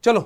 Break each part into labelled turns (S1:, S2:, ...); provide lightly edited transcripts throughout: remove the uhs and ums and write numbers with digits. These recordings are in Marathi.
S1: चलो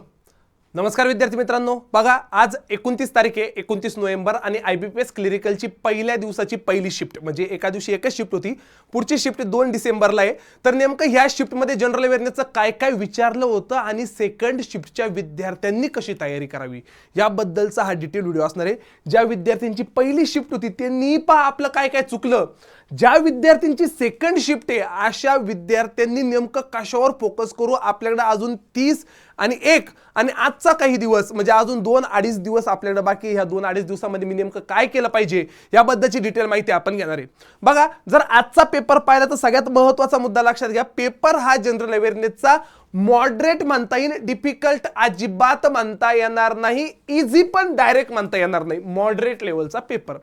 S1: नमस्कार विद्यार्थी मित्रांनो, बघा आज 29 तारीख आहे, 29 नोव्हेंबर आणि IBPS क्लिरिकलची पहिल्या दिवसाची पहिली शिफ्ट म्हणजे एका दिवशी एकच शिफ्ट होती. पुढची शिफ्ट 2 डिसेंबरला आहे. तर नेमकं ह्या शिफ्टमध्ये जनरल अवेअरनेसचं काय काय विचारलं होतं आणि सेकंड शिफ्टच्या विद्यार्थ्यांनी कशी तयारी करावी याबद्दलचा हा डिटेल व्हिडिओ असणार आहे. ज्या विद्यार्थ्यांची पहिली शिफ्ट होती त्यांनी पहा आपलं काय काय चुकलं, ज्या विद्यार्थ्यांची सेकंड शिफ्ट आहे अशा विद्यार्थ्यांनी नेमकं कशावर फोकस करू. आपल्याकडे अजून 30 आणि 1 आणि आजचा काही दिवस म्हणजे अजून 2-2.5 दिवस आपल्याकडे बाकी. ह्या 2-2.5 दिवसामध्ये मी नेमकं काय केलं पाहिजे याबद्दलची डिटेल माहिती आपण घेणार आहे. बघा, जर आजचा पेपर पाहिला तर सगळ्यात महत्त्वाचा मुद्दा लक्षात घ्या. पेपर हा जनरल अवेअरनेसचा मॉडरेट म्हणता येईल, डिफिकल्ट अजिबात म्हणता येणार नाही, इझी पण डायरेक्ट म्हणता येणार नाही. मॉडरेट लेवलचा पेपर.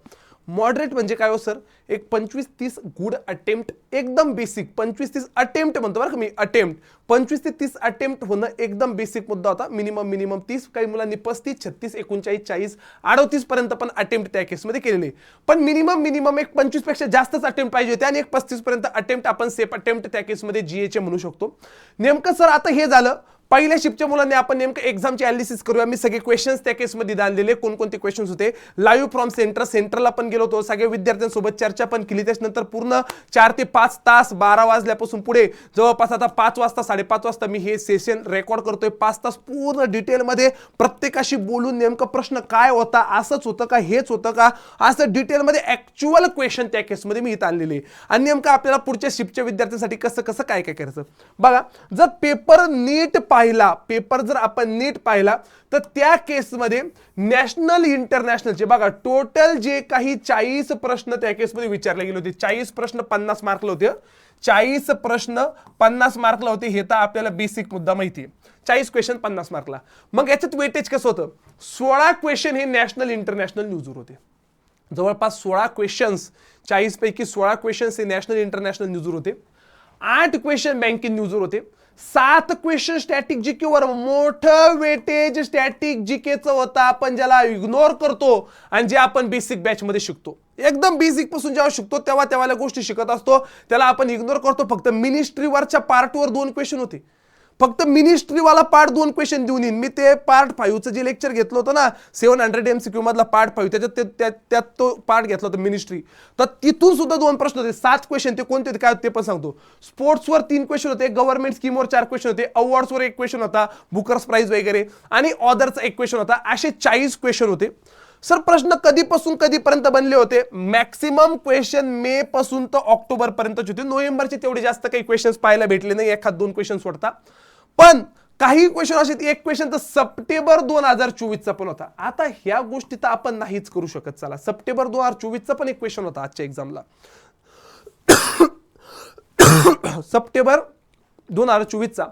S1: मॉडरेट म्हणजे काय हो सर, एक 25-30 गुड अटेम्प्ट, एकदम बेसिक 25-30 अटेम्प्ट म्हणतो बरं का मी, अटेम्प्ट 25 ते 30 अटेम्प्ट होणं एकदम बेसिक मुद्दा होता. मिनिमम 30, काही मुलांनी 35, 36, 39, 40, 38 पर्यंत पण अटेम्प्ट त्या केसमध्ये केलेले. पण मिनिमम एक 25 पेक्षा जास्तच अटेम्प्ट पाहिजे होते आणि एक 35 पर्यंत अटेम्प्ट आपण सेफ अटेम्प्ट त्या केसमध्ये GA म्हणू शकतो. नेमकं सर आता हे झालं पहिल्या शिफ्टच्या मुलांनी. आपण नेमकं एक्झामची अनालिसिस करूया. मी सगळे क्वेश्चन्स त्या केसमध्ये दाखवलेले, कोणकोणते क्वेश्चन्स होते. लाईव्ह फ्रॉम सेंटरला पण गेलो होतो, सगळ्या विद्यार्थ्यांसोबत चर्चा पण केली. त्याच्यानंतर पूर्ण 4 ते 5 तास 12 वाजल्यापासून पुढे जवळपास आता 5 वाजता 5:30 वाजता मी हे सेशन रेकॉर्ड करतोय. 5 तास पूर्ण डिटेलमध्ये प्रत्येकाशी बोलून नेमकं प्रश्न काय होता, असंच होतं का, हेच होतं का, असं डिटेलमध्ये ऍक्च्युअल क्वेश्चन त्या केसमध्ये मी इथं आणलेले. आणि नेमकं आपल्याला पुढच्या शिफ्टच्या विद्यार्थ्यांसाठी कसं काय करायचं बघा. जर पेपर नीट पेपर जर आपण नीट पाहिला तर त्या केसमध्ये नॅशनल इंटरनॅशनलचे बघा टोटल जे काही 40 प्रश्न त्या केसमध्ये विचारले गेले होते. 40 प्रश्न 50 मार्कला होते. 40 प्रश्न 50 मार्कला होते. हे तर आपल्याला बेसिक मुद्दा माहिती आहे. 40 क्वेश्चन 50 मार्कला. मग याच्यात वेटेज कसं होतं, 16 क्वेश्चन हे नॅशनल इंटरनॅशनल न्यूजवर होते. जवळपास 16 क्वेश्चन्स, 40 पैकी 16 क्वेश्चन्स हे नॅशनल इंटरनॅशनल न्यूजवर होते. 8 क्वेश्चन बँकिंग न्यूजवर होते. 7 क्वेश्चन स्टॅटिक जीके वर. मोठं वेटेज स्टॅटिक जीकेचं होतं, आपण ज्याला इग्नोर करतो आणि जे आपण बेसिक बॅच मध्ये शिकतो. एकदम बेसिक पासून जेव्हा शिकतो तेव्हा गोष्टी शिकत असतो, त्याला आपण इग्नोर करतो. फक्त मिनिस्ट्रीवरच्या पार्टवर 2 क्वेश्चन होते. फक्त मिनिस्ट्रीवाला पार्ट 2 क्वेश्चन देऊन येईन मी. ते पार्ट 5चं जे लेक्चर घेतलं होतं ना, 700 MCQ मधला पार्ट 5, त्याच्यात तो पार्ट घेतला होता मिनिस्ट्री. तर तिथून सुद्धा 2 प्रश्न होते. 7 क्वेश्चन. ते कोणते होते काय ते पण सांगतो. स्पोर्ट्सवर 3 क्वेश्चन होते. गव्हर्नमेंट स्कीमवर 4 क्वेश्चन होते. अवॉर्ड्सवर 1 क्वेश्चन होता, बुकर्स प्राइज वगैरे, आणि ऑदरचा 1 क्वेश्चन होता. असे 40 क्वेश्चन होते. सर प्रश्न कधीपासून कधीपर्यंत बनले होते. मॅक्सिमम क्वेश्चन मे पासून तर ऑक्टोबर पर्यंतच होते. नोव्हेंबरचे तेवढे जास्त काही क्वेश्चन्स पाहायला भेटले नाही, 1-2 क्वेश्चन सोडता. पण काही क्वेश्चन असे, 1 क्वेश्चन तर सप्टेंबर 2024चा पण होता. आता ह्या गोष्टी तर आपण नाहीच करू शकत. चला, सप्टेंबर 2024चा पण 1 क्वेश्चन होता आजच्या एक्झामला. सप्टेंबर 2024चा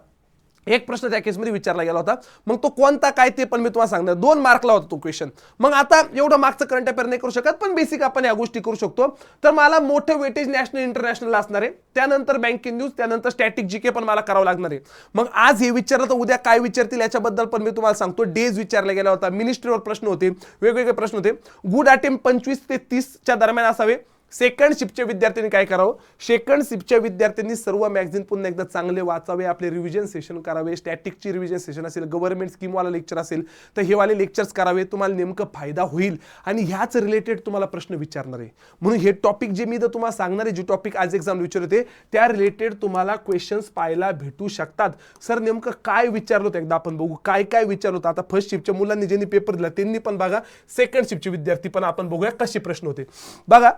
S1: एक प्रश्न त्या केसमध्ये विचारला गेला होता. मग तो कोणता काय ते पण मी तुम्हाला सांगणार. 2 मार्कला होता तो क्वेश्चन. मग आता एवढं मार्कचं करंट अफेअर नाही करू शकत, पण बेसिक आपण या गोष्टी करू शकतो. तर मला मोठं वेटेज नॅशनल इंटरनॅशनल असणार आहे, त्यानंतर बँकिंग न्यूज, त्यानंतर स्टॅटिक जीके पण मला करावं लागणार आहे. मग आज हे विचारलं तर उद्या काय विचारतील याच्याबद्दल पण मी तुम्हाला सांगतो. डेज विचारला गेला होता, मिनिस्ट्रीवर प्रश्न होते, वेगवेगळे प्रश्न होते. गुड अटेम्प्ट 25 ते 30च्या दरम्यान असावे. सेकंड शिफ्टच्या विद्यार्थ्यांनी काय करावं, सेकंड शिफ्टच्या विद्यार्थ्यांनी सर्व मॅगझिन पुन्हा एकदा चांगले वाचावे, आपले रिव्हिजन सेशन करावे. स्टॅटिकची रिव्हिजन सेशन असेल, गव्हर्नमेंट स्कीमवाला लेक्चर असेल तर हे वाले लेक्चर्स करावे. तुम्हाला नेमकं फायदा होईल आणि ह्याच रिलेटेड तुम्हाला प्रश्न विचारणार आहे. म्हणून हे टॉपिक जे मी तर तुम्हाला सांगणार आहे, जे टॉपिक आज एक्झाम विचारत होते त्या रिलेटेड तुम्हाला क्वेश्चन्स पाहायला भेटू शकतात. सर नेमकं काय विचारलं होतं एकदा आपण बघू. काय काय विचारलं होतं. आता फर्स्ट शिफ्टच्या मुलांनी ज्यांनी पेपर दिला त्यांनी पण बघा, सेकंड शिफ्टचे विद्यार्थी पण आपण बघूया कसे प्रश्न होते. बघा,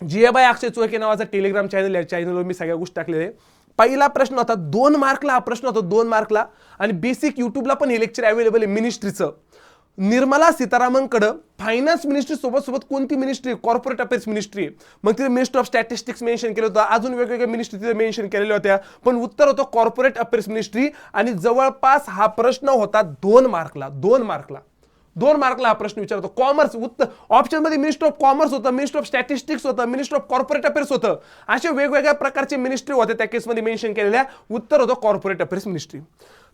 S1: GA बाय अक्षय चोळके नावाचा टेलिग्राम चॅनल, या चॅनलवर मी सगळ्या गोष्टी टाकलेल्या आहे. पहिला प्रश्न होता 2 मार्कला. हा प्रश्न होता 2 मार्कला आणि बेसिक युट्यूबला पण हे लेक्चर अवेलेबल आहे मिनिस्ट्रीचं. निर्मला सीतारामनकडं फायनान्स मिनिस्ट्री सोबत कोणती मिनिस्ट्री, कॉर्पोरेट अफेअर्स मिनिस्ट्री आहे. मग तिथे मिनिस्ट्री ऑफ स्टॅटिस्टिक्स मेन्शन केलं होतं, अजून वेगवेगळ्या मिनिस्ट्री तिथे मेन्शन केलेल्या होत्या, पण उत्तर होतं कॉर्पोरेट अफेअर्स मिनिस्ट्री. आणि जवळपास हा प्रश्न होता 2 मार्कला. 2 मार्कला हा प्रश्न विचारतो. कॉमर्स उत्तर ऑप्शन मध्ये मिनिस्ट्री ऑफ कॉमर्स होतं, मिनिस्ट्री ऑफ स्टॅटिस्टिक्स होतं, मिनिस्ट्री ऑफ कॉर्पोरेट अफेअर्स होतं. अशा वेगवेगळ्या प्रकारचे मिनिस्ट्री होते त्या केसमध्ये मेन्शन केलेल्या. उत्तर होतं कॉर्पोरेट अफेअर्स मिनिस्ट्री.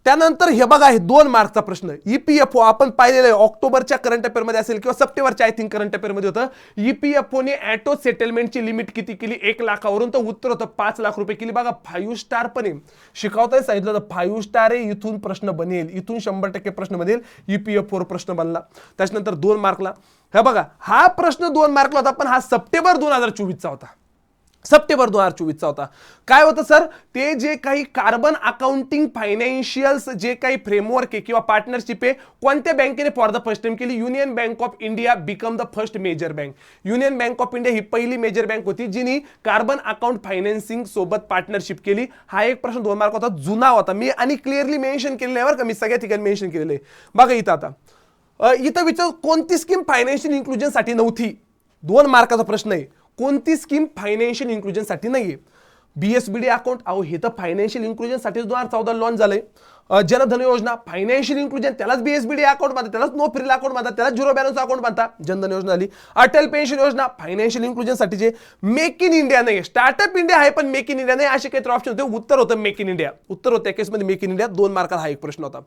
S1: त्यानंतर हे बघा, हे 2 मार्कचा प्रश्न. ईपीएफओ आपण पाहिलेलं आहे ऑक्टोबरच्या करंट अफेअरमध्ये असेल किंवा सप्टेंबरच्या आय थिंक करंट अफेअरमध्ये होतं. ईपीएफओने ऑटो सेटलमेंटची लिमिट किती केली? 1 लाखावरून. तर उत्तर होतं 5 लाख रुपये केली. बघा 5 स्टार पण आहे, शिकवताना सांगितलं होतं 5 स्टार आहे, इथून प्रश्न बनेल, इथून 100% प्रश्न बनेल. ईपीएफओ प्रश्न बनला. त्याच्यानंतर 2 मार्कला हे बघा, हा प्रश्न 2 मार्कला होता, पण हा सप्टेंबर 2024चा होता. सप्टेंबर 2024चा होता. काय होतं सर, ते जे काही कार्बन अकाउंटिंग फायनान्शियल्स जे काही फ्रेमवर्क आहे किंवा पार्टनरशिप आहे, कोणत्या बँकेने फॉर द फर्स्ट टाइम केली? Union Bank of India become the first major bank. Union Bank of India ही पहिली मेजर बँक होती जिने कार्बन अकाउंट फायनान्सिंग सोबत पार्टनरशिप केली. हा एक प्रश्न 2 मार्क होता, जुना होता मी, आणि क्लिअरली मेन्शन केलेलं आहे बरं का, मी सगळ्या ठिकाणी मेन्शन केलेलं आहे. बघा इथं आता इथं विचार, कोणती स्कीम फायनान्शियल इन्क्लुजनसाठी नव्हती? 2 मार्काचा प्रश्न आहे. कोणती स्कीम फायनान्शियल इन्क्लुजनसाठी नाहीये? बीएसबीडी अकाउंट, अहो हे तर फायनान्शियल इन्क्लुजनसाठी 2014 लॉन्च झालंय. जनधन योजना फायनान्शियल इन्क्लुजन, त्यालाच बीएसबीडी अकाउंट म्हणतात, त्यालाच नो फ्रिल अकाउंट म्हणतात, त्यालाच झिरो बॅलन्स अकाउंट म्हणतात. जनधन योजना झाली. अटल पेन्शन योजना फायनान्शियल इन्क्लुजन जे. मेक इन इंडिया नाही, स्टार्टअप इंडिया आहे पण मेक इन इंडिया नाही, असे काहीतरी ऑप्शन होते. उत्तर होतं मेक इन इंडिया. उत्तर होतं केसमध्ये मेक इन इंडिया. 2 मार्काला हा एक प्रश्न होता.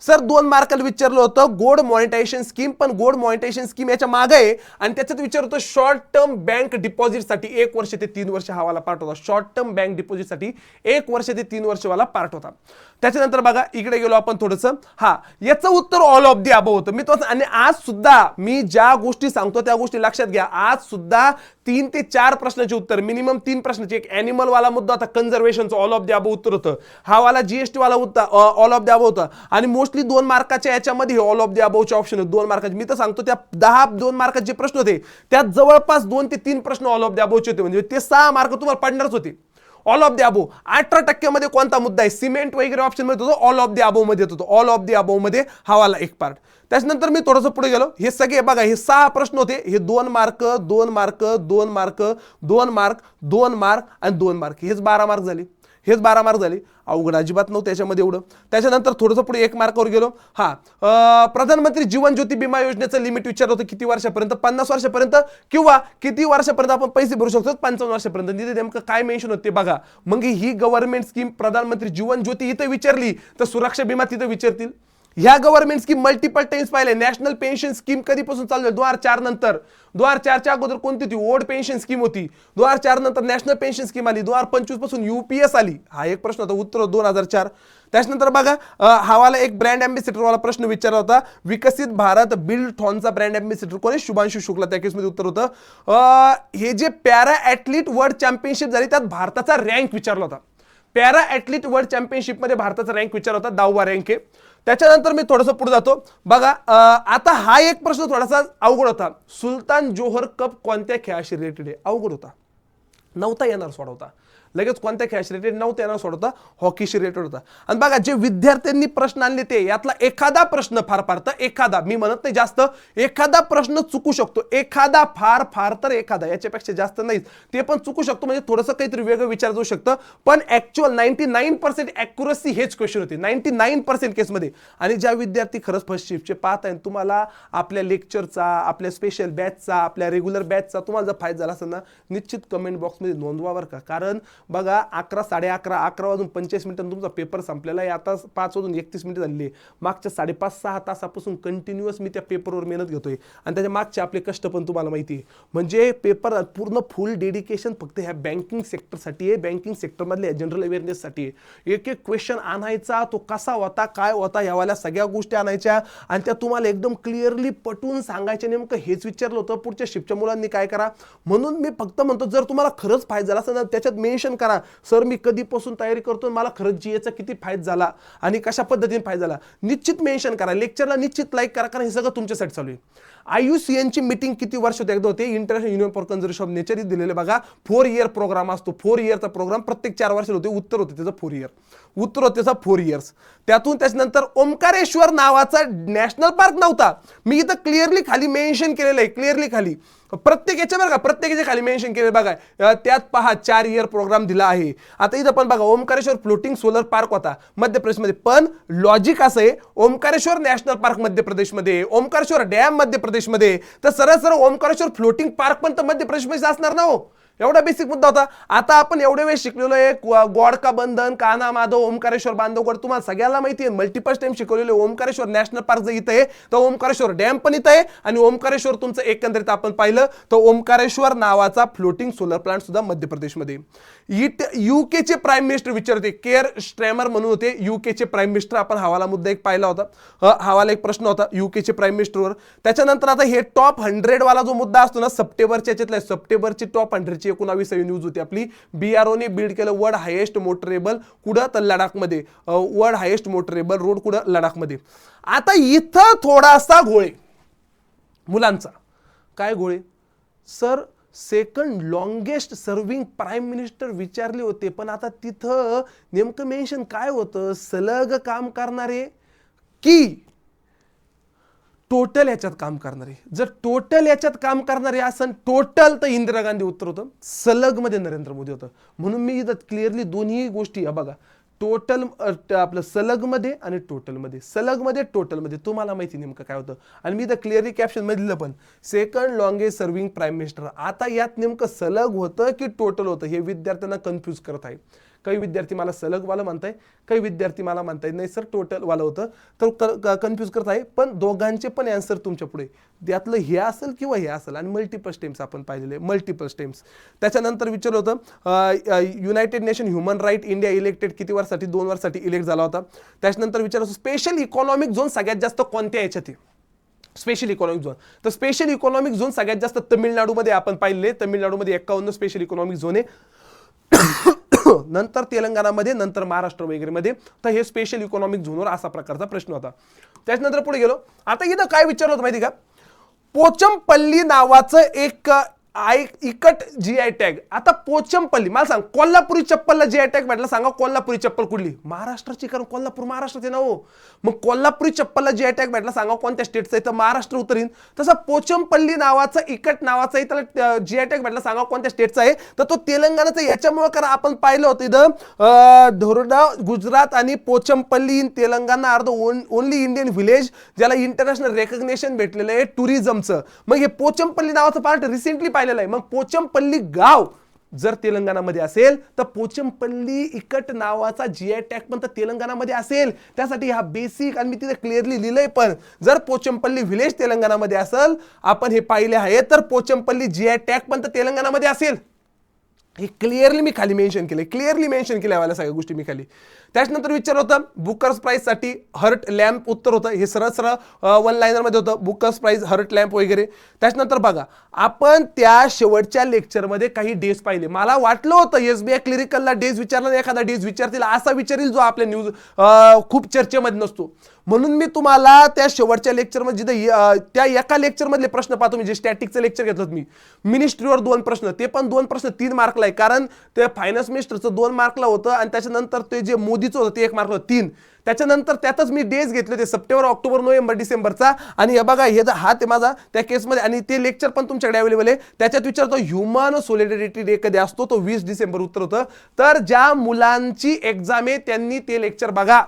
S1: सर 2 मार्काला विचारलं होतं गोल्ड मॉनिटायझेशन स्कीम, पण गोल्ड मॉनिटायझेशन स्कीम याच्या मागे आहे, आणि त्याच्यात विचारलं होतं शॉर्ट टर्म बँक डिपॉझिटसाठी 1 वर्ष ते 3 वर्ष हा पार्ट होता. शॉर्ट टर्म बँक डिपॉझिटसाठी 1 वर्ष ते 3 वर्ष वाला पार्ट होता. त्याच्यानंतर बघा इकडे गेलो आपण थोडंसं, हा याचं उत्तर ऑल ऑफ दी अबव होतं. मी तो, आणि आज सुद्धा मी ज्या गोष्टी सांगतो त्या गोष्टी लक्षात घ्या. आज सुद्धा 3 ते 4 प्रश्नाचे उत्तर, मिनिमम 3 प्रश्नाचे. एक ॲनिमल वाला मुद्दा होता, कन्झर्वेशनचं ऑल ऑफ दी अबव उत्तर होतं. हा वाला जीएसटी वाला होता, ऑल ऑफ दी अबव होता. आणि मोस्टली 2 मार्काच्या याच्यामध्ये ऑल ऑफ दी अबवचे ऑप्शन आहेत. 2 मार्काचे मी तर सांगतो, त्या 2 मार्काचे जे प्रश्न होते त्यात जवळपास 2 ते 3 प्रश्न ऑल ऑफ दी अबवचे होते, म्हणजे ते 6 मार्क तुम्हाला पडणारच होते. ऑल ऑफ द अबो 18% मध्ये कोणता मुद्दा आहे? सिमेंट वगैरे ऑप्शन मध्ये होतो, ऑल ऑफ द अबो मध्ये येत होतो. ऑल ऑफ द अबो मध्ये हवाला एक पार्ट. त्याच्यानंतर मी थोडंसं पुढे गेलो. हे सगळे बघा, हे 6 प्रश्न होते. हे 2 mark 2 mark 2 mark 2 mark 2 mark आणि 2 मार्क, हेच 12 मार्क झाले. हेच 12 मार्क झाले. अवघड अजिबात नव्हतं त्याच्यामध्ये एवढं. त्याच्यानंतर थोडंसं पुढे 1 मार्कावर गेलो. प्रधानमंत्री जीवन ज्योती विमा योजनेचं लिमिट विचारलं होतं किती वर्षापर्यंत? 50 वर्षापर्यंत, किंवा किती वर्षापर्यंत आपण पैसे भरू शकतो? 55 वर्षापर्यंत. तिथे नेमकं काय मेन्शन होते बघा. मग ही गव्हर्नमेंट स्कीम प्रधानमंत्री जीवन ज्योती इथं विचारली तर सुरक्षा विमा तिथं विचारतील. ह्या गव्हर्नमेंट स्कीम मल्टिपल टाइम्स पाहिले. नॅशनल पेन्शन स्कीम कधीपासून चालू झाली? 2004 नंतर. 2004च्या अगोदर कोणती होती? ओल्ड पेन्शन स्कीम होती. 2004 नंतर नॅशनल पेन्शन स्कीम आली. 2025 पासून यूपीएस आली. हा एक प्रश्न होता. उत्तर 2004. त्याच्यानंतर बघा, हावाला एक ब्रँड अँबॅसिडर वाला प्रश्न विचारला होता. विकसित भारत बिल्डथॉनचा ब्रँड अँबॅसिडर कोणी? शुभांशु शुक्ला. त्या केसमध्ये उत्तर होतं हे जे पॅरा ॲथलीट वर्ल्ड चॅम्पियनशिप झाली त्यात भारताचा रँक विचारला होता. पॅरा ॲथलीट वर्ल्ड चॅम्पियनशिप मध्ये भारताचा रँक विचारला होता. 10वा रँक आहे. त्याच्यानंतर मी थोडंसं पुढे जातो. बघा आता हा एक प्रश्न थोडासा अवघड होता. सुलतान जोहर कप कोणत्या खेळाशी रिलेटेड आहे? अवघड होता, नव्हता येणार सोडवता. लगेच कोणत्या खेळाशी रिलेटेड नव्हता येणार सोडवता, हॉकीशी रिलेटेड होता. आणि बघा जे विद्यार्थ्यांनी प्रश्न आणले ते यातला एखादा प्रश्न फार तर एखादा, मी म्हणत नाही जास्त, एखादा प्रश्न चुकू शकतो. एखादा फार तर एखादा, याच्यापेक्षा जास्त नाही, ते पण चुकू शकतो. म्हणजे थोडंसं काहीतरी वेगळं विचार जाऊ शकतं. पण ऍक्च्युअल 99% ॲक्युरसी हेच क्वेश्चन होते 99% केसमध्ये. आणि ज्या विद्यार्थी खरंच फर्स्ट शिफ्टचे पाहत आहेत, तुम्हाला आपल्या लेक्चरचा, आपल्या स्पेशल बॅचचा, आपल्या रेग्युलर बॅचचा तुम्हाला जर फायदा झाला असेल ना, निश्चित कमेंट बॉक्समध्ये नोंदवा बरं का. कारण बघा 11, 11:30, 11:45 तुमचा पेपर संपलेला आहे. आता 5:31 झालेली आहे. मागच्या 5.5-6 तासापासून कंटिन्युअस मी त्या पेपरवर मेहनत घेतोय, आणि त्याच्या मागचे आपले कष्ट पण तुम्हाला माहिती आहे. म्हणजे पेपर पूर्ण फुल डेडिकेशन फक्त ह्या बँकिंग सेक्टरसाठी आहे, बँकिंग सेक्टरमधल्या जनरल अवेअरनेससाठी आहे. एक क्वेश्चन आणायचा, तो कसा होता, काय होता, यावाल्या सगळ्या गोष्टी आणायच्या, आणि त्या तुम्हाला एकदम क्लिअरली पटवून सांगायच्या. नेमकं हेच विचारलं होतं पुढच्या शिफ्टच्या मुलांनी काय करा. म्हणून मी फक्त म्हणतो, जर तुम्हाला खरंच फायदा झाला असेल ना, त्याच्यात मेन्शन करा, सर मी कधीपासून तयारी करतो, मला खरंच जीएचा किती फायदा झाला आणि कशा पद्धतीने फायदा झाला. निश्चित मेन्शन करा. लेक्चरला निश्चित लाईक करा, कारण हे सगळं तुमच्यासाठी चालू आहे. IUCN ची मीटिंग किती वर्षात एकदा होते? International union for conservation of nature दिलेले बघा. 4 इयर प्रोग्राम असतो. 4 इयरचा प्रोग्राम प्रत्येक 4 वर्षाला होते. उत्तर होते त्याचं 4 इयर. उत्तर होते त्याचा 4 इयर्स. त्याच्यानंतर ओंकारेश्वर नावाचा नॅशनल पार्क नव्हता. मी इथं क्लिअरली खाली मेन्शन केलेलं आहे, क्लिअरली खाली प्रत्येक याच्या बघा, प्रत्येकाच्या खाली मेन्शन केले बघा. त्यात पहा 4 इयर प्रोग्राम दिला आहे. आता इथं पण बघा, ओंकारेश्वर फ्लोटिंग सोलर पार्क होता मध्य प्रदेशमध्ये. पण लॉजिक असं आहे, ओंकारेश्वर नॅशनल पार्क मध्य प्रदेशमध्ये, ओंकारेश्वर डॅम मध्य प्रदेशमध्ये, तर सरळ ओंकारेश्वर फ्लोटिंग पार्क पण तर मध्य प्रदेशमध्ये असणार ना हो. एवढा बेसिक मुद्दा होता. आता आपण एवढे वेळ शिकलेलो आहे गॉड का बंधन, कान्हा माधव, ओमकारेश्वर बांधवगड. तुम्हाला सगळ्याला माहिती आहे, मल्टिपल टाइम शिकवलेले. ओमकारेश्वर नॅशनल पार्क जर इथं आहे तर ओमकारेश्वर डॅम पण इथं आहे, आणि ओमकारेश्वर तुमचं एकंदरीत आपण पाहिलं तर ओमकारेश्वर नावाचा फ्लोटिंग सोलर प्लांट सुद्धा मध्य प्रदेशमध्ये. युकेचे प्राईम मिनिस्टर विचारते, केअर स्ट्रेमर म्हणून होते युकेचे प्राईम मिनिस्टर. आपण हवाला मुद्दा एक पाहिला होता, हवाला एक प्रश्न होता युकेचे प्राईम मिनिस्टरवर. त्याच्यानंतर आता हे टॉप 100 वाला जो मुद्दा असतो ना, सप्टेंबरच्या याच्यातला, सप्टेंबरची टॉप 100ची 19वी न्यूज होती आपली. बीआरओने बिल्ड केलं वर्ल्ड हायेस्ट मोटरेबल कुठं तर लडाखमध्ये, वर्ल्ड हायेस्ट मोटरेबल रोड कुठं लडाखमध्ये. आता इथं थोडासा घोळे मुलांचा. काय घोळे sir? Second longest serving prime minister विचारले होते, पण आता तिथं नेमकं मेन्शन काय होतं? सलग काम करणारे की टोटल याच्यात काम करणारे? जर टोटल याच्यात काम करणारे असन टोटल, तर इंदिरा गांधी उत्तर होतं, सलग मध्ये नरेंद्र मोदी होतं. म्हणून मी इथं क्लिअरली दोन्ही गोष्टी बघा, टोटल आपलं सलग मध्ये आणि टोटल मध्ये, सलग मध्ये टोटल मध्ये, तुम्हाला माहिती नेमकं काय होतं. आणि मी इथं क्लिअरली कॅप्शन मध्ये दिलं पण, second longest serving prime minister. आता यात नेमकं सलग होतं की टोटल होतं हे विद्यार्थ्यांना कन्फ्यूज करत आहे. काही विद्यार्थी मला सलग वाला म्हणताय, काही विद्यार्थी मला म्हणताय नाही सर टोटल वाला होतं, तर कन्फ्यूज करत आहे. पण दोघांचे पण आन्सर तुमच्या पुढे, त्यातलं हे असेल किंवा हे असेल. आणि मल्टिपल स्टेम्स आपण पाहिलेले, मल्टिपल स्टेम्स. त्याच्यानंतर विचारलं होतं united nation human right India elected किती वर्षासाठी? 2 वर्षासाठी इलेक्ट झाला होता. त्याच्यानंतर विचारलं स्पेशल इकॉनॉमिक झोन सगळ्यात जास्त कोणत्या याच्यात आहे? Special economic zone. तर स्पेशल इकॉनॉमिक झोन सगळ्यात जास्त तमिळनाडूमध्ये आपण पाहिले, तमिळनाडूमध्ये 51 स्पेशल इकॉनॉमिक झोन आहे. नंतर तेलंगणामध्ये, नंतर महाराष्ट्र वगैरे मध्ये. तर हे स्पेशल इकॉनॉमिक झोनवर असा प्रकारचा प्रश्न होता. त्याच्यानंतर पुढे गेलो. आता इथं काय विचारलं होतं माहिती का? पोचमपल्ली नावाचं एक इकट जीआय टॅग. आता पोचमपल्ली, मला सांग कोल्हापुरी चप्पलला जीआय टॅग भेटला, सांगा कोल्हापुरी चप्पल कुठली? महाराष्ट्राची, कारण कोल्हापूर महाराष्ट्राचे ना हो. मग कोल्हापुरी चप्पलला जीआय टॅग भेटला, सांगा कोणत्या स्टेटचं आहे? तर महाराष्ट्र उत्तरीन. तसं पोचमपल्ली नावाचा इकट नावाचा त्याला जीआय टॅग भेटला, सांगा कोणत्या स्टेटचा आहे? तर तो तेलंगणाचा. याच्यामुळे कारण आपण पाहिलं होतं इथं धोरडा गुजरात आणि Pochampally in Telangana are the only Indian village ज्याला इंटरनॅशनल रेकग्नेशन भेटलेलं आहे टुरिझमचं. मग हे पोचमपल्ली नावाचं पार्ट रिसेंटली पाहिलेलं आहे. मग पोचमपल्ली गाव जर तेलंगणामध्ये असेल तर पोचमपल्ली इकट नावाचा जीआय टॅग पण तर तेलंगणामध्ये असेल. त्यासाठी हा बेसिक, आणि मी तिथे क्लिअरली लिहिलंय पण, जर पोचमपल्ली विलेज तेलंगणामध्ये असेल, आपण हे पाहिले आहे, तर पोचमपल्ली जीआय टॅग पण तर तेलंगणामध्ये असेल. हे क्लिअरली मी खाली मेन्शन केले, क्लिअरली मेन्शन केल्या वाल्या सगळ्या गोष्टी मी खाली. त्याच्यानंतर विचार होतं बुकर्स प्राइज साठी हर्ट लॅम्प. उत्तर होतं हे सरळ सरळ वन लाइनर मध्ये होतं, बुकर्स प्राइज, हर्ट लॅम्प वगैरे. त्याच्यानंतर बघा, आपण त्या शेवटच्या लेक्चरमध्ये काही डेज पाहिले. मला वाटलं होतं एसबीआय क्लिरिकलला डेज विचारला, एखादा डेज विचारतील, असा विचारील जो आपल्या न्यूज खूप चर्चेमध्ये नसतो. म्हणून मी तुम्हाला त्या शेवटच्या लेक्चरमध्ये जिथे त्या एका लेक्चरमधले प्रश्न पाहतो, मी जे स्टॅटिकचं लेक्चर घेतलं मी, मिनिस्ट्रीवर 2 प्रश्न, ते पण 2 प्रश्न 3 मार्कला आहे, कारण ते फायनान्स मिनिस्टरचं 2 मार्कला होतं, आणि त्याच्यानंतर ते जे मोदीचं होतं ते 1 मार्कला 3. त्याच्यानंतर त्यातच मी डेज घेतले होते सप्टेंबर, ऑक्टोबर, नोव्हेंबर, डिसेंबरचा. आणि हे बघा, हे हा ते माझा त्या केसमध्ये, आणि ते लेक्चर पण तुमच्याकडे अवेलेबल आहे. त्याच्यात विचारतो ह्युमन सॉलिडॅरिटी डे कधी असतो, तो 20 डिसेंबर उत्तर होतं. तर ज्या मुलांची एक्झाम आहे त्यांनी ते लेक्चर बघा.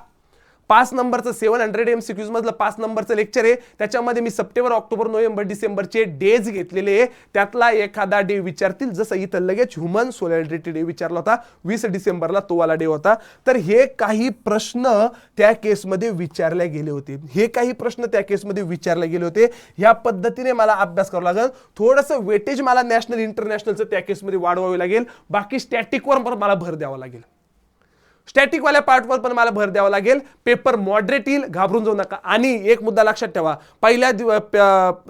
S1: 5 नंबरचं 700 MCQs मधलं 5 नंबरचं लेक्चर आहे. त्याच्यामध्ये मी सप्टेंबर, ऑक्टोबर, नोव्हेंबर, डिसेंबरचे डेज घेतलेले आहे. त्यातला एखादा डे विचारतील, जसं इथं लगेच ह्युमन सॉलिडॅरिटी डे विचारला होता 20 डिसेंबरला, तो वाला डे होता. तर हे काही प्रश्न त्या केसमध्ये विचारले गेले होते, हे काही प्रश्न त्या केसमध्ये विचारले गेले होते. ह्या पद्धतीने मला अभ्यास करावा लागेल. थोडंसं वेटेज मला नॅशनल इंटरनॅशनलचं त्या केसमध्ये वाढवावे लागेल. बाकी स्टॅटिकवर पण मला भर द्यावा लागेल, स्टॅटिक वाल्या पार्टवर पण मला भर द्यावा लागेल. पेपर मॉडरेट येईल, घाबरून जाऊ नका. आणि एक मुद्दा लक्षात ठेवा, पहिल्या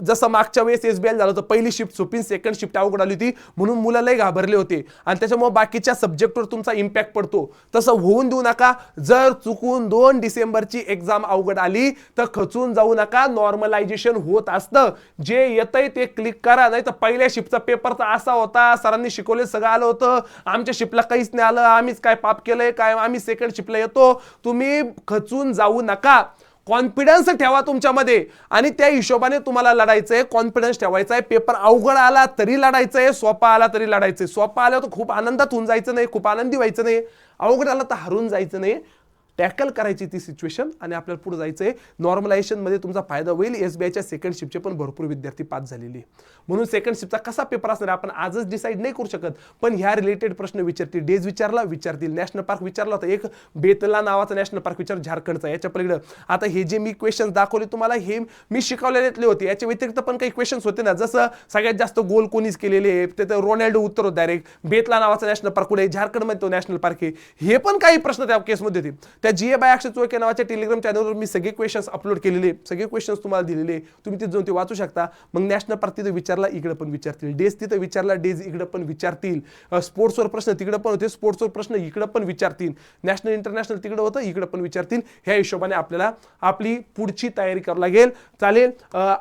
S1: जसं मागच्या वेळेस एसबीआय झालं होतं, पहिली शिफ्ट सोपी, सेकंड शिफ्ट अवघड आली होती, म्हणून मुलालाही घाबरले होते, आणि त्याच्यामुळे बाकीच्या सब्जेक्टवर तुमचा इम्पॅक्ट पडतो. तसं होऊन देऊ नका. जर चुकून 2 डिसेंबरची एक्झाम अवघड आली तर खचून जाऊ नका, नॉर्मलायझेशन होत असतं. जे येतंय ते क्लिक करा. नाही तर पहिल्या शिफ्टचा पेपर तर असा होता, सरांनी शिकवले सगळं आलं होतं, आमच्या शिफ्टला काहीच नाही आलं, आम्हीच काय पाप केलंय काय, आम्ही सेकंड शिफ्टला येतो. तुम्ही खचून जाऊ नका, कॉन्फिडन्स ठेवा तुमच्यामध्ये, आणि त्या हिशोबाने तुम्हाला लढायचंय, कॉन्फिडन्स ठेवायचा आहे. पेपर अवघड आला तरी लढायचंय, सोपा आला तरी लढायचंय. सोपा आला तर खूप आनंदात होऊन जायचं नाही, खूप आनंदी व्हायचं नाही, अवघड आला तर हरून जायचं नाही. टॅकल करायची ती सिच्युएशन आणि आपल्याला पुढे जायचं आहे. नॉर्मलायझेशनमध्ये तुमचा फायदा होईल. SBIच्या सेकंड शिफ्टचे पण भरपूर विद्यार्थी पास झालेले, म्हणून सेकंड शिफ्टचा कसा पेपर असणार आपण आजच डिसाईड नाही करू शकत, पण ह्या रिलेटेड प्रश्न विचारतील. डेज विचारतील, नॅशनल पार्क विचारला होता, एक बेतला नावाचा नॅशनल पार्क विचार झारखंडचा. याच्या पलीकडे आता हे जे मी क्वेश्चन दाखवले तुम्हाला हे मी शिकवलेले होते, याच्या व्यतिरिक्त पण काही क्वेश्चन्स होते ना, जसं सगळ्यात जास्त गोल कोणीच केलेले, ते रोनाल्डो उत्तर होतं डायरेक्ट. बेतला नावाचा नॅशनल पार्क कुठे, झारखंडमध्ये तो नॅशनल पार्क आहे. हे पण काही प्रश्न त्या केसमध्ये होते. त्या GA बाय अक्षय चोळके नावाच्या टेलिग्राम चॅनलवर मी सगळे क्वेश्चन्स अपलोड केलेले, सगळे क्वेश्चन्स तुम्हाला दिलेले, तुम्ही तिथे जाऊन ते वाचू शकता. मग नॅशनल पार्क तिथे विचारला, इकडे पण विचारतील. डेज तिथे विचारला, डेज इकडे पण विचारतील. स्पोर्ट्सवर प्रश्न तिकडे पण होते, स्पोर्ट्सवर प्रश्न इकडे पण विचारतील. नॅशनल इंटरनॅशनल तिकडे होतं, इकडे पण विचारतील. ह्या हिशोबाने आपल्याला आपली पुढची तयारी करावी लागेल. चालेल,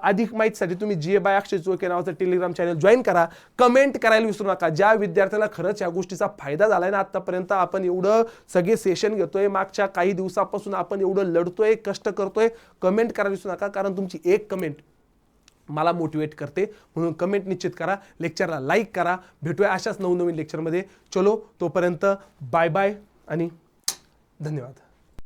S1: अधिक माहितीसाठी तुम्ही GA बाय अक्षय चोळके नावाचं टेलिग्राम चॅनल जॉईन करा. कमेंट करायला विसरू नका. ज्या विद्यार्थ्याला खरंच या गोष्टीचा फायदा झालाय ना, आतापर्यंत आपण एवढं सगळे सेशन घेतोय, मागच्या काही दिवसापासून आपण एवढं लढतोय, कष्ट करतोय, कमेंट करायला विसरू नका, कारण तुमची एक कमेंट मला मोटिवेट करते. म्हणून कमेंट निश्चित करा, लेक्चरला लाईक करा. भेटूया अशाच नवनवीन लेक्चरमध्ये. चलो, तोपर्यंत बाय बाय आणि धन्यवाद.